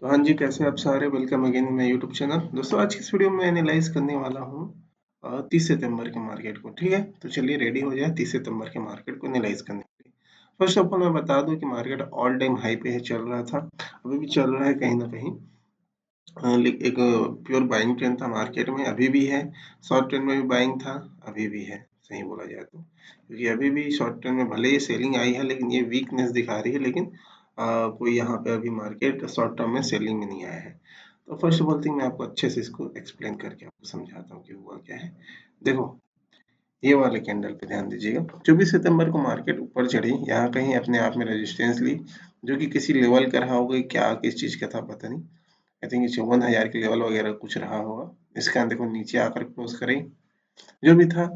तो हाँ जी, कैसे आप सारे? Welcome again in my YouTube channel. दोस्तों, आज की इस वीडियो में एनालाइज करने वाला हूँ 30 सितंबर के मार्केट को। ठीक है, तो चलिए रेडी हो जाए 30 सितंबर के मार्केट को एनालाइज करने के लिए। फर्स्ट ऑफ ऑल मैं बता दूं कि मार्केट ऑल टाइम हाई पे है, चल रहा था, अभी भी चल रहा है कहीं ना कहीं। एक प्योर बाइंग ट्रेंड था मार्केट में, अभी भी है। शॉर्ट ट्रेंड में भी बाइंग था, अभी भी है, सही बोला जाए तो। क्योंकि अभी भी शॉर्ट ट्रेंड में भले ही सेलिंग आई है, लेकिन ये वीकनेस दिखा रही है। लेकिन कोई यहाँ पे अभी मार्केट शॉर्ट टर्म में सेलिंग में नहीं आया है। तो फर्स्ट ऑफ ऑल थिंग मैं आपको अच्छे से इसको एक्सप्लेन करके आपको समझाता हूँ कि हुआ क्या है। देखो, ये वाले कैंडल पे ध्यान दीजिएगा। 24 सितंबर को मार्केट ऊपर चढ़ी, यहाँ कहीं अपने आप में रेजिस्टेंस ली, जो कि किसी लेवल का रहा होगा, क्या किस चीज का था पता नहीं। आई थिंक 54,000 के लेवल वगैरह कुछ रहा होगा। इसका देखो नीचे आकर क्लोज करें, जो भी था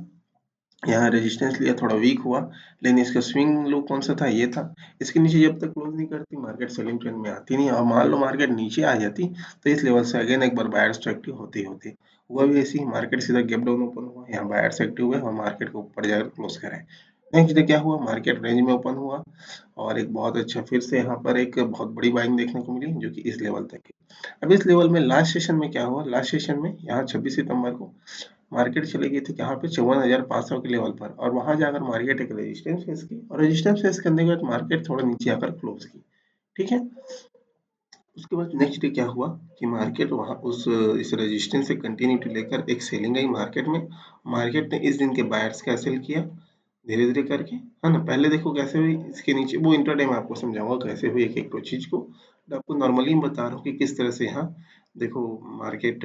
यहाँ रेजिस्टेंस लिया, थोड़ा वीक हुआ। लेकिन इसका स्विंग लो कौन सा था? ये था। इसके नीचे जब तक क्लोज नहीं करती मार्केट सेलिंग ट्रेंड में आती नहीं। और मान लो मार्केट नीचे आ जाती तो इस लेवल से अगेन एक बार बायर्स एक्टिव होती होती। हुआ भी ऐसी, मार्केट सीधा गैप डाउन ओपन हुआ, यहाँ बायर्स एक्टिव हुए और मार्केट को ऊपर जाकर क्लोज कराए। नेक्स्ट डे क्या हुआ? मार्केट रेंज में ओपन हुआ और एक बहुत अच्छा फिर से यहाँ पर एक बहुत बड़ी बाइंग देखने को मिली, जो कि इस लेवल तक है। अब इस लेवल में लास्ट सेशन में क्या हुआ? लास्ट सेशन में यहाँ 26 सितंबर को मार्केट चली गई थी कहाँ पे? 54,500 के लेवल पर। और वहां जाकर मार्केट एक रेजिस्टेंस फेस की, और रेजिस्टेंस फेस करने के बाद मार्केट थोड़ा नीचे आकर क्लोज की। ठीक है, उसके बाद नेक्स्ट डे क्या हुआ कि मार्केट वहां उस इस रेजिस्टेंस से कंटिन्यूटी लेकर एक सेलिंग आई मार्केट में। मार्केट ने इस दिन के बायर्स का सेल किया धीरे धीरे करके, है ना। पहले देखो कैसे हुई, इसके नीचे वो इंट्राडे में आपको समझाऊंगा कैसे हुई एक एक चीज को। तो आपको नॉर्मली बता रहा हूँ कि किस तरह से यहाँ देखो मार्केट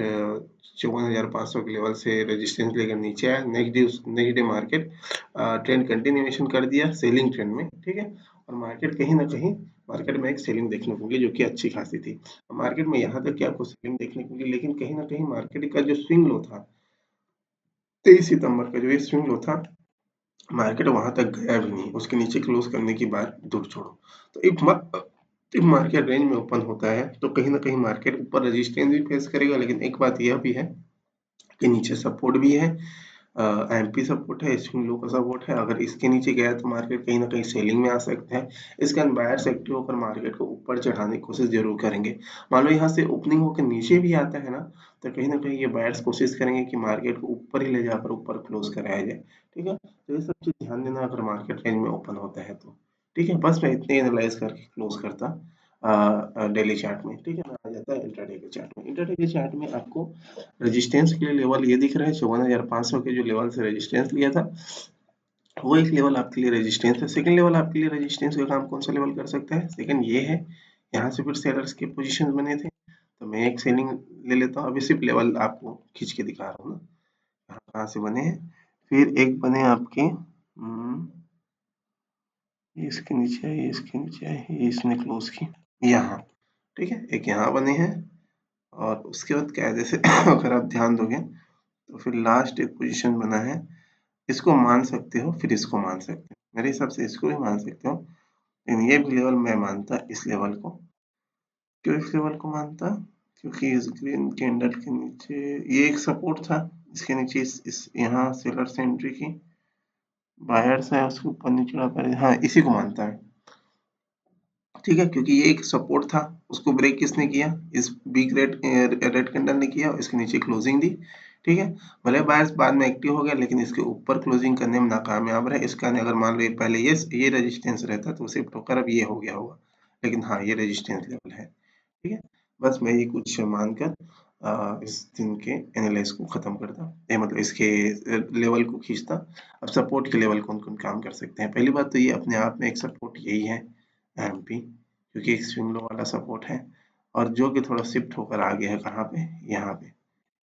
54,500 के लेवल से रेजिस्टेंस लेकर नीचे आया। Next day market trend continuation कर दिया सेलिंग ट्रेंड में। ठीक है, और मार्केट कहीं ना कहीं मार्केट में एक सेलिंग देखने को मिली, जो कि अच्छी खासी थी। मार्केट में यहाँ तक कि आपको सेलिंग देखने को मिली, लेकिन कहीं ना कहीं मार्केट का जो स्विंग लो था 23 सितंबर का, जो ये स्विंग लो था, मार्केट वहां तक गया भी नहीं। उसके नीचे क्लोज करने की बात दूर छोड़ो। तो एक मार्केट रेंज में ओपन होता है तो कहीं ना कहीं मार्केट ऊपर रेजिस्टेंस भी फेस करेगा, लेकिन एक बात यह भी है कि नीचे सपोर्ट भी है। एमपी सपोर्ट है, स्विंग लो का सपोर्ट है। अगर इसके नीचे गया तो मार्केट कहीं ना कहीं सेलिंग में आ सकता है। इसके बाद बायर्स एक्टिव होकर मार्केट को ऊपर चढ़ाने की कोशिश जरूर करेंगे। मान लो यहाँ से ओपनिंग होकर नीचे भी आता है ना, तो कहीं ना कहीं ये बायर्स कोशिश करेंगे कि मार्केट को ऊपर ही ले जाकर ऊपर क्लोज कराया जाए। ठीक है, तो ये सब चीज ध्यान देना अगर मार्केट रेंज में ओपन होता है तो। ठीक है, बस मैं इतने एनालाइज करके क्लोज करता डेली चार्ट में। ठीक है, मैं आ जाता है इंट्राडे के चार्ट में। इंट्राडे के चार्ट में आपको रेजिस्टेंस के लिए लेवल ये दिख रहा है, 54,500 के जो लेवल से रेजिस्टेंस लिया था, वो एक लेवल आपके लिए रेजिस्टेंस है। सेकंड लेवल आपके लिए रेजिस्टेंस का काम कौन सा लेवल कर सकता है? सेकंड ये है, यहाँ से फिर सेलर्स के पोजीशन बने थे, तो मैं एक सेलिंग ले लेता हूँ। अभी सिर्फ लेवल आपको खींच के दिखा रहा हूँ ना, कहाँ कहाँ से बने हैं। फिर एक बने आपके ये इसके नीचे है, ये इसके नीचे है, ये इसने क्लोज की यहाँ। ठीक है, एक यहाँ बने हैं। और उसके बाद क्या है, जैसे अगर आप ध्यान दोगे तो फिर लास्ट एक पोजीशन बना है, इसको मान सकते हो, फिर इसको मान सकते हो। मेरे हिसाब से इसको भी मान सकते हो, लेकिन ये भी लेवल मैं मानता इस लेवल को। क्यों इस लेवल को मानता? क्योंकि इस ग्रीन कैंडल के नीचे ये एक सपोर्ट था, इसके नीचे इस यहाँ सेलर से एंट्री की, बायर्स है उसके ऊपर नीचे कर, हाँ इसी को मानता है। ठीक है, क्योंकि ये एक सपोर्ट था, उसको ब्रेक किसने किया? इस बिग रेड कैंडल ने किया, इसके नीचे क्लोजिंग दी। ठीक है, भले बायर्स बाद में एक्टिव हो गया, लेकिन इसके ऊपर क्लोजिंग करने में नाकामयाब रहे। इसका अगर मान लो ये पहले ये रेजिस्टेंस रहता तो शिफ्ट होकर अब ये हो गया होगा, लेकिन हाँ ये रेजिस्टेंस लेवल है। ठीक है, बस मैं ये कुछ मानकर इस दिन के एनालिसिस को खत्म करता, ये मतलब इसके लेवल को खींचता। अब सपोर्ट के लेवल कौन कौन काम कर सकते हैं? पहली बात तो ये अपने आप में एक सपोर्ट यही है, एमपी, क्योंकि एक स्विंग लो वाला सपोर्ट है, और जो कि थोड़ा शिफ्ट होकर आ गया है कहाँ पे? यहाँ पे।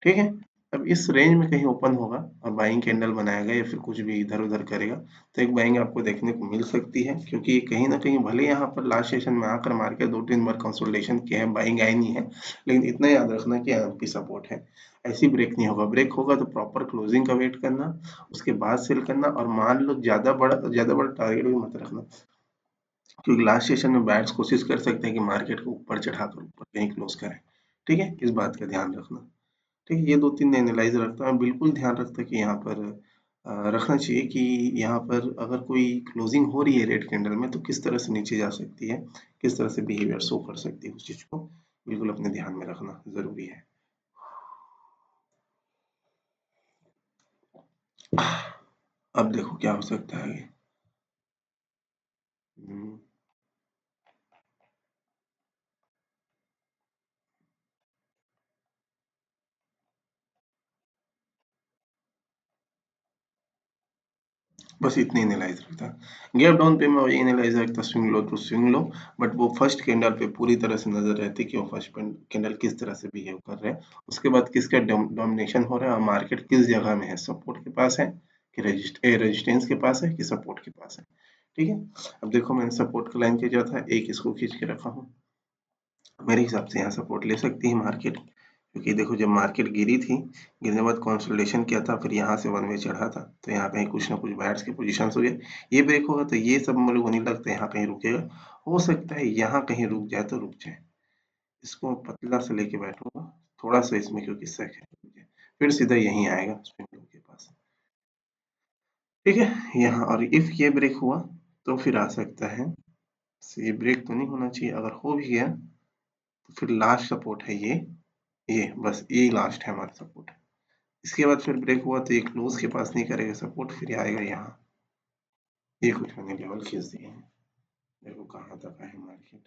ठीक है, अब इस रेंज में कहीं ओपन होगा और बाइंग कैंडल बनाएगा या फिर कुछ भी इधर उधर करेगा, तो एक बाइंग आपको देखने को मिल सकती है। क्योंकि कहीं ना कहीं भले यहाँ पर लास्ट सेशन में आकर मार्केट 2-3 बार कंसोलिडेशन किया है, बाइंग आई नहीं है, लेकिन इतना याद रखना कि एमपी सपोर्ट है। ऐसी ब्रेक नहीं होगा। ब्रेक होगा तो प्रॉपर क्लोजिंग का वेट करना, उसके बाद सेल करना। और मान लो ज्यादा बड़ा टारगेट भी मत रखना, क्योंकि लास्ट सेशन में बायर्स कोशिश कर सकते हैं कि मार्केट को ऊपर चढ़ाकर ऊपर कहीं क्लोज करें। ठीक है, इस बात का ध्यान रखना। ठीक है, ये 2-3 एनालाइज रखता है। बिल्कुल ध्यान रखता है कि यहाँ पर रखना चाहिए कि यहाँ पर अगर कोई क्लोजिंग हो रही है रेड कैंडल में तो किस तरह से नीचे जा सकती है, किस तरह से बिहेवियर शो कर सकती है उस चीज को बिल्कुल अपने ध्यान में रखना जरूरी है। अब देखो क्या हो सकता है आगे। हम्म, बस इतने एनालाइज रखता। गैप डाउन पे मैं वही एनालाइज रखता, swing low to swing low, but वो फर्स्ट कैंडल पे पूरी तरह से नजर रहती कि वो फर्स्ट कैंडल किस तरह से बिहेव कर रहे हैं, उसके बाद किसका डोमिनेशन हो रहा है और मार्केट किस जगह में है, सपोर्ट के पास है कि रेजिस्टेंस के पास है कि सपोर्ट के पास है। ठीक है, अब देखो मैंने सपोर्ट का लाइन खींचा था, एक इसको खींच के रखा हूँ, मेरे हिसाब से यहाँ सपोर्ट ले सकती है मार्केट, क्योंकि देखो जब मार्केट गिरी थी, गिरने के बाद कंसोलिडेशन किया था, फिर यहाँ से वन वे चढ़ा था, तो यहाँ कहीं कुछ ना कुछ बायर्स के पोजीशंस हो गए, ये ब्रेक होगा तो ये सब मुझे नहीं लगता यहाँ कहीं रुकेगा, हो सकता है यहाँ कहीं रुक जाए तो रुक जाए, इसको मैं पतला से लेके बैठूंगा थोड़ा सा इसमें, क्योंकि सैक है मुझे, फिर सीधा यहीं आएगा स्विंग लो के पास। ठीक है, यहाँ और इफ ये ब्रेक हुआ तो फिर आ सकता है, ये ब्रेक तो नहीं होना चाहिए, अगर हो भी गया तो फिर लास्ट सपोर्ट है ये बस यही लास्ट है हमारा सपोर्ट। इसके बाद फिर ब्रेक हुआ तो ये क्लोज के पास नहीं करेगा सपोर्ट, फिर आएगा यहाँ, ये कुछ मैंने लेवल खींच दिए हैं, देखो कहाँ तक है मार्केट।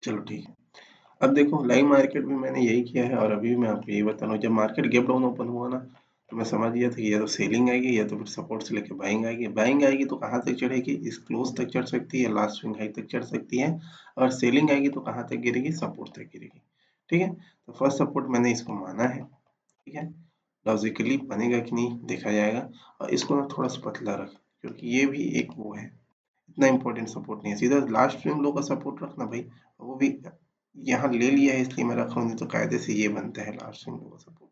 चलो ठीक है, अब देखो लाइव मार्केट में मैंने यही किया है, और अभी भी मैं आपको यही बता रहा हूँ, जब मार्केट गैप डाउन ओपन हुआ ना, तो मैं समझ गया था कि या तो सेलिंग आएगी या तो फिर सपोर्ट से लेके बाइंग आएगी, बाइंग आएगी तो कहाँ तक चढ़ेगी, इस क्लोज तक चढ़ सकती है, लास्ट स्विंग हाई तक चढ़ सकती है, और सेलिंग आएगी तो कहाँ तक गिरेगी, सपोर्ट तक गिरेगी। ठीक है, तो फर्स्ट सपोर्ट मैंने इसको माना है। ठीक है, लॉजिकली बनेगा कि नहीं देखा जाएगा, और इसको ना थोड़ा सा पतला रख, क्योंकि ये भी एक वो है, इतना इंपॉर्टेंट सपोर्ट नहीं है, सीधा लास्ट स्विंग लो का सपोर्ट रखना भाई, वो भी यहाँ ले लिया है इसलिए मैं रख रहा हूँ, नहीं तो कायदे से ये बनता है लास्ट स्विंग लो का सपोर्ट।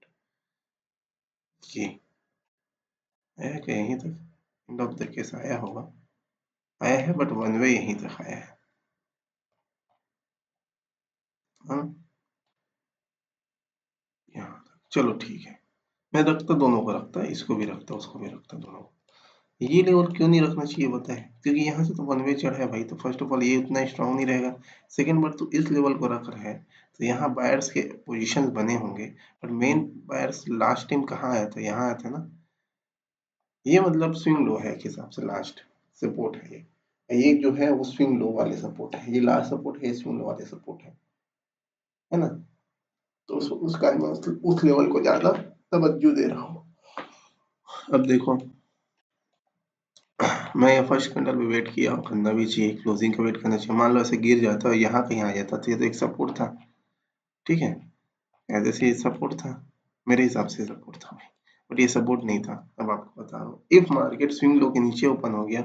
ये है कि यहीं तक एंड ऑफ द केस आया होगा, आया है, बट वन वे यहीं तक आया है। हाँ, यहाँ तक चलो ठीक है, मैं रखता दोनों को, रखता इसको भी रखता उसको भी रखता दोनों को। ये लेवल क्यों नहीं रखना चाहिए पता है, क्योंकि यहाँ से तो वन वे चढ़ा है भाई, तो फर्स्ट ऑफ ऑल ये उतना स्ट्रांग नहीं रहेगा, सेकंड बार तो इस लेवल को रख रहा है, तो यहाँ बायर्स के पोजीशंस बने होंगे, पर मेन बायर्स लास्ट टाइम कहाँ आया था, यहाँ आया था ना, ये मतलब स्विंग लो है एक हिसाब से, लास्ट सपोर्ट है ये जो है वो स्विंग लो वाले सपोर्ट है, ये लास्ट सपोर्ट है, स्विंग लो वाले सपोर्ट है ना, तो उसका मैं उस लेवल को ज्यादा तवज्जो दे रहा हूँ। अब देखो मैं फर्स्ट कैंडल पे वेट किया, करना भी चाहिए, क्लोजिंग का वेट करना चाहिए, मान लो ऐसे गिर जाता और यहाँ कहीं आ जाता तो ये तो एक सपोर्ट था। ठीक है, ऐसे से ये सपोर्ट था, मेरे हिसाब से सपोर्ट था भाई, बट ये सपोर्ट नहीं था। अब आपको बता रहा हूँ, इफ मार्केट स्विंग लो के नीचे ओपन हो गया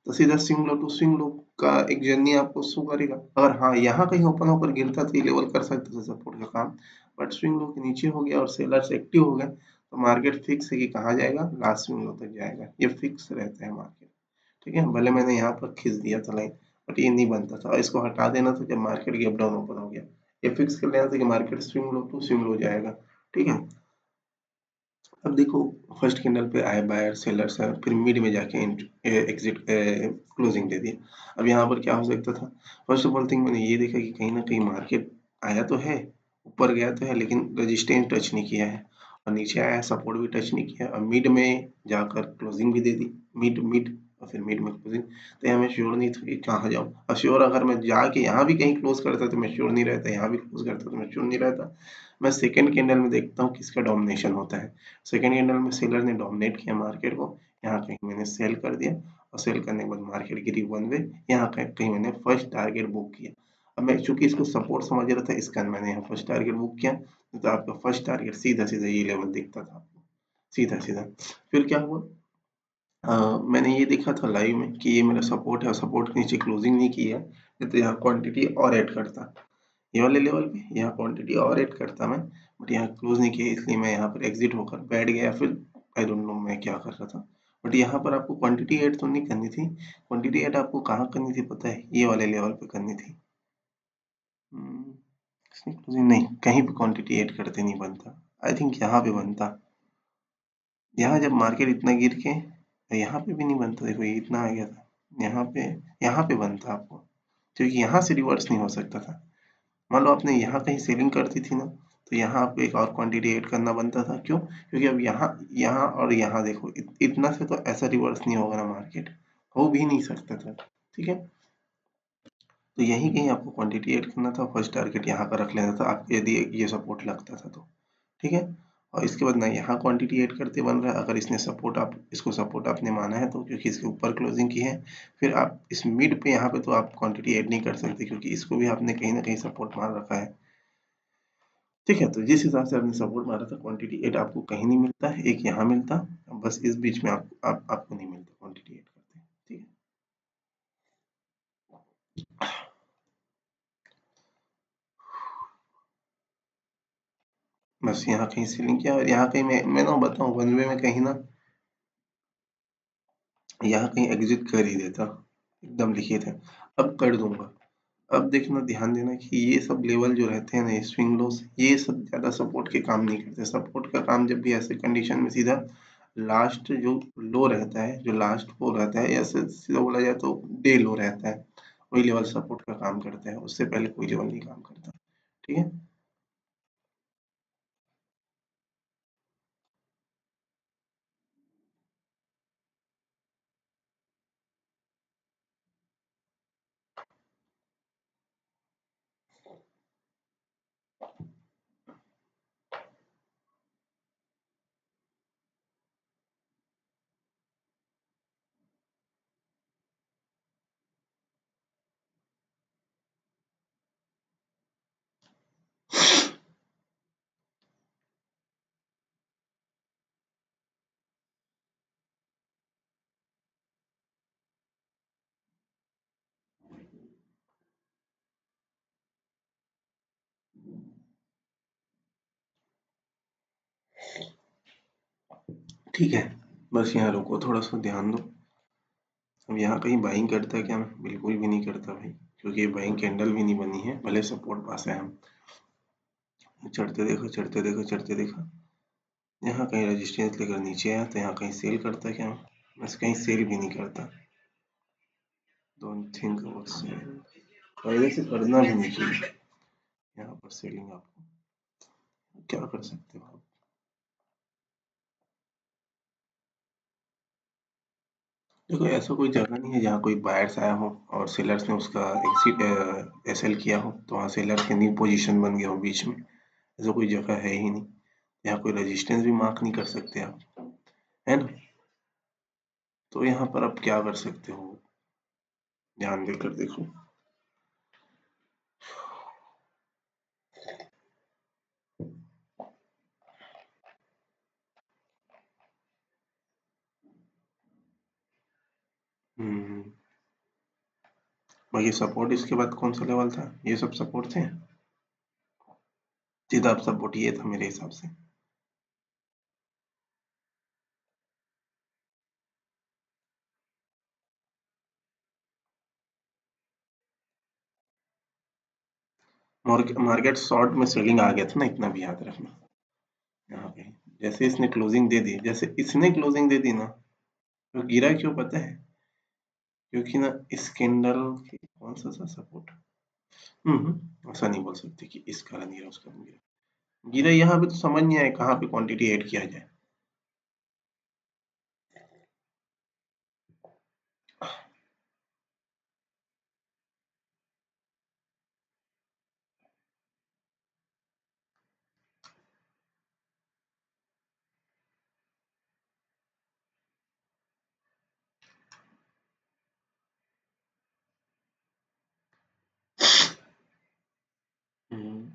तो सीधा swing low to swing low का एक जर्नी आपको शो करेगा, अगर हाँ यहाँ कहीं ओपन होकर गिरता तो ये लेवल कर सकता था सपोर्ट का काम, बट स्विंग लो के नीचे हो गया और सेलर्स एक्टिव हो गए, तो मार्केट फिक्स है कि कहाँ जाएगा, लास्ट स्विंग लो तक जाएगा, ये फिक्स रहता है मार्केट। ठीक है, भले मैंने यहाँ पर खींच दिया था लाइन, बट ये नहीं बनता था, इसको हटा देना था जब मार्केट गैप डाउन ओपन हो गया, ये फिक्स कर लेना था कि market swing low to swing low जाएगा। ठीक है, अब देखो फर्स्ट कैंडल पे आए बायर सेलर्स है, फिर मिड में जाके एग्जिट क्लोजिंग दे दिया। अब यहाँ पर क्या हो सकता था, फर्स्ट ऑफ ऑल थिंग मैंने ये देखा कि कहीं ना कहीं मार्केट आया तो है, ऊपर गया तो है, लेकिन रेजिस्टेंस टच नहीं किया है, और नीचे आया सपोर्ट भी टच नहीं किया, और मिड में जाकर क्लोजिंग भी दे दी, मिड मिड और फिर मिड में क्लोजिंग, तो यहाँ मैं श्योर नहीं था कि कहाँ जाऊँ, और श्योर अगर मैं जाके यहाँ भी कहीं क्लोज करता तो मैं श्योर नहीं रहता, यहाँ भी क्लोज करता तो मैं श्योर नहीं रहता। मैं सेकंड कैंडल में देखता हूँ किसका डोमिनेशन होता है, सेकंड कैंडल में सेलर ने डोमिनेट किया मार्केट को, यहाँ कहीं मैंने सेल कर दिया, और सेल करने के बाद मार्केट गिरी वन वे, यहाँ कहीं मैंने फर्स्ट टारगेट बुक किया। अब मैं चूंकि इसको सपोर्ट समझ रहा था, इसका मैंने यहाँ फर्स्ट टारगेट बुक किया, तो आपका फर्स्ट टारगेट सीधा सीधा ये लेवल दिखता था आपको, सीधा सीधा। फिर क्या हुआ, मैंने ये देखा था लाइव में कि ये मेरा सपोर्ट है, और सपोर्ट के नीचे क्लोजिंग नहीं की है, नहीं तो यहाँ क्वांटिटी और ऐड करता, ये वाले लेवल पे यहाँ क्वांटिटी और ऐड करता मैं, बट यहाँ क्लोज नहीं किया, इसलिए मैं यहाँ पर एग्जिट होकर बैठ गया, फिर आई डोंट नो मैं क्या कर रहा था, बट यहाँ पर आपको क्वांटिटी ऐड तो नहीं करनी थी, क्वांटिटी ऐड आपको कहाँ करनी थी पता है, ये वाले लेवल पे करनी थी। इसमें क्लोजिंग नहीं, कहीं भी क्वांटिटी ऐड करते नहीं बनता, आई थिंक यहाँ पे बनता, यहाँ जब मार्केट इतना गिर के, यहाँ पे भी नहीं बनता, देखो ये इतना आ गया था, यहाँ पे बनता आपको, क्योंकि यहाँ से रिवर्स नहीं हो सकता था। मान लो आपने यहाँ कहीं सेलिंग कर दी थी ना, तो यहाँ आपको एक और क्वांटिटी ऐड करना बनता था। क्यों? क्योंकि अब यहाँ यहाँ और यहाँ देखो, इतना से तो ऐसा रिवर्स नहीं होगा ना, मार्केट हो भी नहीं सकता था। ठीक है, तो यहीं कहीं आपको क्वांटिटी ऐड करना था, फर्स्ट टारगेट यहाँ का रख लेना था आपको, यदि ये सपोर्ट लगता था तो। ठीक है, और इसके बाद ना यहाँ क्वांटिटी ऐड करते बन रहा है, अगर इसने सपोर्ट आप इसको सपोर्ट आपने माना है तो, क्योंकि इसके ऊपर क्लोजिंग की है, फिर आप इस मिड पे यहाँ पे तो आप क्वांटिटी ऐड नहीं कर सकते, क्योंकि इसको भी आपने कहीं ना कहीं सपोर्ट मार रखा है। ठीक है, तो जिस हिसाब से आपने सपोर्ट मारा था, क्वांटिटी एड आपको कहीं नहीं मिलता है, एक यहाँ मिलता, बस इस बीच में आपको नहीं मिलता क्वांटिटी एड करते। ठीक है, बस यहाँ कहीं सीलिंग किया, और यहाँ कहीं मैं ना बताऊँ, वन वे में कहीं ना यहाँ कहीं एग्जिट कर ही देता, एकदम लिखे थे, अब कर दूंगा। अब देखना, ध्यान देना कि ये सब लेवल जो रहते हैं ना, स्विंग लोस, ये सब ज्यादा सपोर्ट के काम नहीं करते। सपोर्ट का काम जब भी ऐसे कंडीशन में सीधा लास्ट जो लो रहता है, जो लास्ट वो रहता है, या सीधा बोला जाए तो डे लो रहता है, वही लेवल सपोर्ट का काम करता है, उससे पहले कोई लेवल नहीं काम करता। ठीक है, ठीक है, बस यहाँ रुको, थोड़ा सा ध्यान दो। अब यहाँ कहीं बाइंग करता है क्या? बिल्कुल भी नहीं करता भाई, क्योंकि ये बाइंग कैंडल भी नहीं बनी है, भले सपोर्ट पास है। हम चढ़ते देखो, चढ़ते देखो, चढ़ते देखो, यहाँ कहीं रेजिस्टेंस लेकर नीचे आया, तो यहाँ कहीं सेल करता है क्या? बस कहीं सेल भी नहीं करता। डोंट थिंक अबाउट सेल, पहले से करना भी नहीं चाहिए। यहाँ पर सेलिंग आपको क्या कर सकते हो आप? देखो, ऐसा कोई जगह नहीं है जहाँ कोई बायर्स आया हो और सेलर्स ने उसका एक्सिट एसएल किया हो, तो वहाँ सेलर की न्यू पोजीशन बन गया हो बीच में। ऐसा कोई जगह है ही नहीं, यहाँ कोई रेजिस्टेंस भी मार्क नहीं कर सकते आप, है ना? तो यहाँ पर आप क्या कर सकते हो, ध्यान देकर देखो। हम्म, बाकी सपोर्ट इसके बाद कौन सा लेवल था? ये सब सपोर्ट थे, सीधा सपोर्ट ये था मेरे हिसाब से। मार्केट शॉर्ट में सेलिंग आ गया था ना, इतना भी याद रखना। यहाँ पे जैसे इसने क्लोजिंग दे दी, जैसे इसने क्लोजिंग दे दी ना, तो गिरा क्यों पता है? क्योंकि ना इस कैंडल के कौन सा था सपोर्ट, ऐसा नहीं बोल सकते कि इस कारण गिरा उस कारण गिरा। गिरा यहाँ पे तो समझ नहीं आया कहाँ पे क्वांटिटी ऐड किया जाए। हम्म,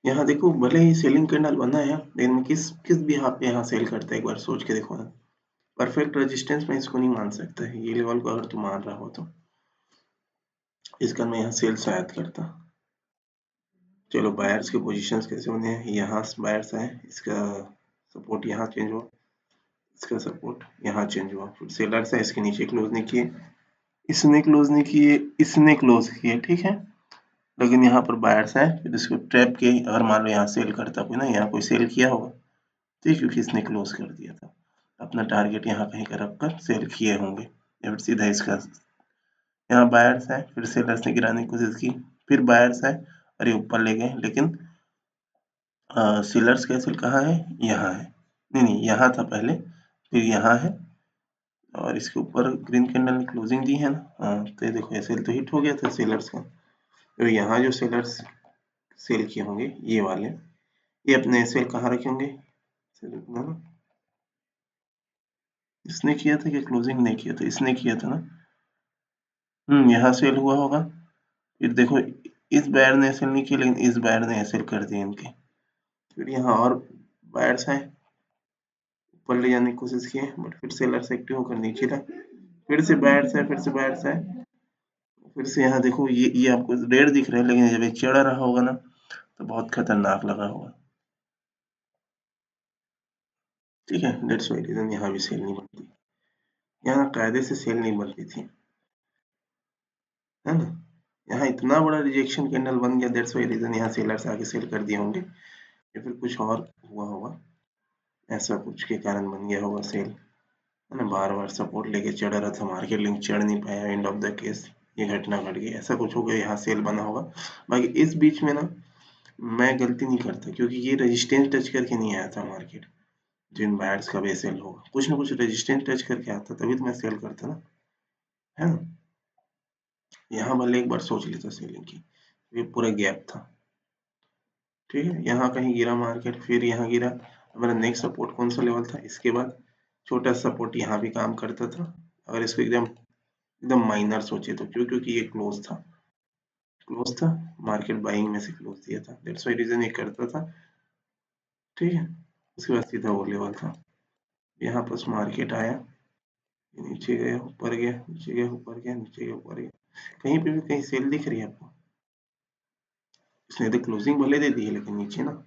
यहाँ देखो भले ही सेलिंग कैंडल बना है लेकिन किस किस बिहाफ पे यहाँ सेल करता है एक बार सोच के देखो ना। परफेक्ट रेजिस्टेंस में इसको नहीं मान सकता है, ये लेवल को अगर तुम मान रहा हो तो इसका मैं यहाँ सेल शायद करता। चलो बायर्स के पोजीशंस कैसे बने हैं, यहाँ बायर्स है, इसका सपोर्ट यहाँ चेंज हुआ, इसका सपोर्ट यहाँ चेंज हुआ, फिर सेलर्स है, इसके नीचे क्लोज नहीं किए, इसने क्लोज नहीं किए, इसने क्लोज किए, ठीक है। लेकिन यहाँ पर बायर्स है, फिर इसको ट्रैप के अगर मान लो यहाँ सेल करता कोई ना, यहाँ कोई सेल किया होगा ठीक, क्योंकि इसने क्लोज कर दिया था अपना टारगेट यहाँ कहीं का रखकर सेल किए होंगे, या फिर सीधा इसका यहाँ बायर्स है, फिर सेलर्स ने गिराने की कोशिश की, फिर बायर्स है और ये ऊपर ले गए, लेकिन सेलर्स का सेल कहाँ है, यहाँ है, नहीं यहाँ था पहले, फिर यहाँ है और इसके ऊपर ग्रीन कैंडल ने क्लोजिंग दी है ना। हाँ तो ये देखो सेल तो हिट हो गया था सेलर्स का। तो यहाँ जो सेलर्स सेल किए होंगे ये वाले, ये अपने सेल कहाँ रखे होंगे, इसने किया था कि क्लोजिंग नहीं किया था, इसने किया था ना। यहाँ सेल हुआ होगा, फिर देखो इस बायर ने सेल नहीं किया लेकिन इस बायर ने सेल कर दिए इनके, फिर यहाँ और बायर्स हैं ऊपर ले जाने की कोशिश किए बट फिर सेलर्स एक्टिव होकर नीचे था, फिर से बायर्स है, फिर से बायर्स है, फिर से यहाँ देखो ये आपको रेड दिख रहा है लेकिन जब ये चढ़ रहा होगा ना तो बहुत खतरनाक लगा होगा, ठीक है। डेट्स वाई रीजन यहाँ भी सेल नहीं बनती, यहाँ कायदे से सेल नहीं बनती थी, है ना। यहाँ इतना बड़ा रिजेक्शन कैंडल बन गया, दैट्स वाई रीजन यहाँ सेलर्स आके सेल कर दिए होंगे, या फिर कुछ और हुआ होगा, ऐसा कुछ के कारण बन गया होगा सेल, है ना। बार बार सपोर्ट लेके चढ़ रहा था मार्केट, लिंक चढ़ नहीं पाया, एंड ऑफ द केस ये घटना घट गई, ऐसा कुछ हो गया, यहाँ सेल बना होगा। बाकी इस बीच में ना मैं गलती नहीं करता क्योंकि ये रेजिस्टेंस टच करके नहीं आया था मार्केट, जिन बायर्स का भी सेल होगा कुछ ना कुछ रेजिस्टेंस टच करके आता तभी तो मैं सेल करता ना, है ना। यहाँ भले एक बार सोच लेता सेलिंग की, ये पूरा गैप था, ठीक है। यहाँ कहीं गिरा मार्केट, फिर यहाँ गिरा, हमारा नेक्स्ट सपोर्ट कौन सा लेवल था, इसके बाद छोटा सपोर्ट यहाँ भी काम करता था, अगर इसको एकदम एकदम माइनर सोचे तो, क्यों, क्योंकि ये क्लोज था, मार्केट बाइंग में से क्लोज दिया था, दैट्स व्हाई रीजन ये करता था, ठीक है। उसके बाद सीधा वो लेवल था, यहाँ पर मार्केट आया, नीचे गया ऊपर गया, नीचे गया ऊपर गया, नीचे गया ऊपर गया, कहीं पे भी कहीं सेल दिख रही है आपको, इसने तो क्लोजिंग भले दे दी है लेकिन नीचे ना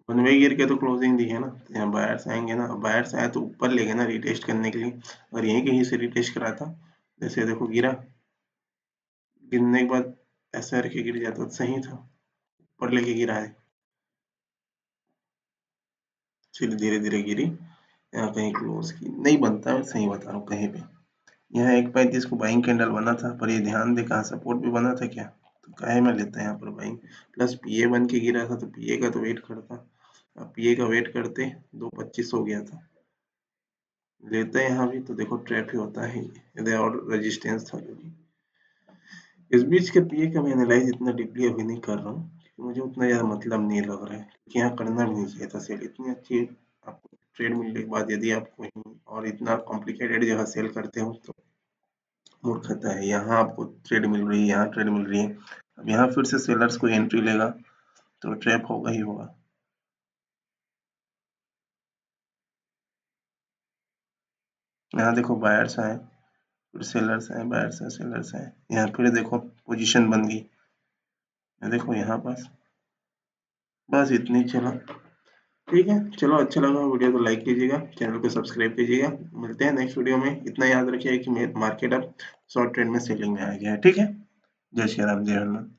वन वे गिर के तो क्लोजिंग दी है ना, तो यहाँ बायर्स आएंगे ना, बायर्स आए तो ऊपर ले गए ना रिटेस्ट करने के लिए, और यहीं कहीं से रिटेस्ट करा था, जैसे देखो गिरा, गिरने के बाद ऐसा करके गिर जाता तो सही था, ऊपर लेके गिरा है, फिर धीरे धीरे गिरी, यहाँ कहीं क्लोज की नहीं बनता, मैं सही बता रहा हूँ कहीं पे, यहाँ 1.35 को बाइंग कैंडल बना था, पर ये ध्यान दे कहाँ सपोर्ट भी बना था क्या, तो काहे में लेता है यहाँ पर बाइंग, प्लस पीए बन के गिरा था तो पीए का तो वेट करता, अब पीए का वेट करते 2.25 हो गया था, लेते हैं यहाँ भी तो देखो ट्रैप ही होता है, इधर और रेजिस्टेंस था क्योंकि इस बीच के पीए का मैं एनालाइज इतना डीपली अभी नहीं कर रहा हूँ क्योंकि मुझे उतना ज़्यादा मतलब नहीं लग रहा है, क्योंकि यहाँ करना भी नहीं चाहिए था सेल, इतनी अच्छी आपको ट्रेड मिलने के बाद यदि आप कहीं और इतना कॉम्प्लिकेटेड जगह सेल करते हो तो मूर्खता है, यहाँ आपको ट्रेड मिल रही है, यहाँ ट्रेड मिल रही है, अब यहाँ फिर से सेलर्स को एंट्री लेगा तो ट्रैप होगा ही होगा। यहाँ देखो बायर्स आए, फिर सेलर्स आए, बायर्स आए, सेलर्स आए, यहाँ फिर देखो पोजीशन बन गई, देखो यहाँ पास, बस इतनी चला, ठीक है। चलो अच्छा लगा वीडियो तो लाइक कीजिएगा, चैनल को सब्सक्राइब कीजिएगा, मिलते हैं नेक्स्ट वीडियो में, इतना याद रखिए कि मार्केट अब शॉर्ट ट्रेंड में सेलिंग में आ गया है, ठीक है। जय श्री राम, जय हनुमान।